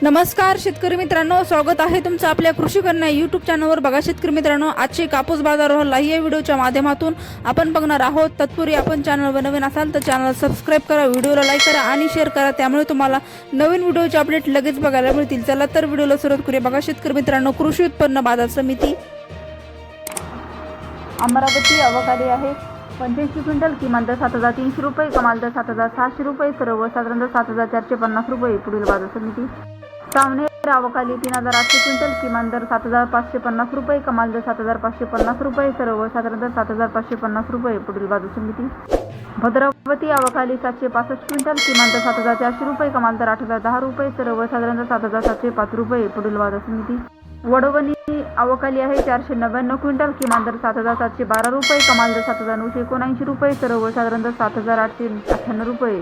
नमस्कार शेतकरी मित्रांनो, स्वागत आहे तुमचं आपल्या कृषी कन्या यूट्यूब चॅनलवर. बघा शेतकरी मित्रांनो, आजचे कापूस बाजारावर या व्हिडिओच्या माध्यमातून आपण बघणार आहोत. तत्पूर्वी आपण चॅनलवर नवीन असाल तर चॅनल सबस्क्राईब करा, व्हिडिओला लाईक करा आणि शेअर करा, त्यामुळे तुम्हाला नवीन व्हिडिओचे अपडेट लगेच बघायला मिळतील. चला तर व्हिडिओला सुरुवात करूया. बघा शेतकरी मित्रांनो, कृषी उत्पन्न बाजार समिती अमरावती आवक आहे 85 क्विंटल, किमान दर 7,300 रुपये, कमाल दर 7,600 रुपये, सर्वसाधारण दर 7,450 रुपये. पुढील बाजार समिती सावनेर आवक आली 3,800 क्विंटल, किमान दर 7,550 रुपये, कमाल दर 7,550 रुपये, सर्वसाधारण दर 7,550 रुपये. पुढील बाजार समिती भद्रावती आवक आली 765 क्विंटल, किमान दर 7,400 रुपये, कमाल दर 8,010 रुपये, सर्वसाधारण दर 7,705 रुपये. पुढील बाजार समिती वडवणी आवक आली आहे 499 क्विंटल, किमान दर 7,712 रुपये, कमाल दर 7,979 रुपये, सर्वसाधारण दर 7,898 रुपये.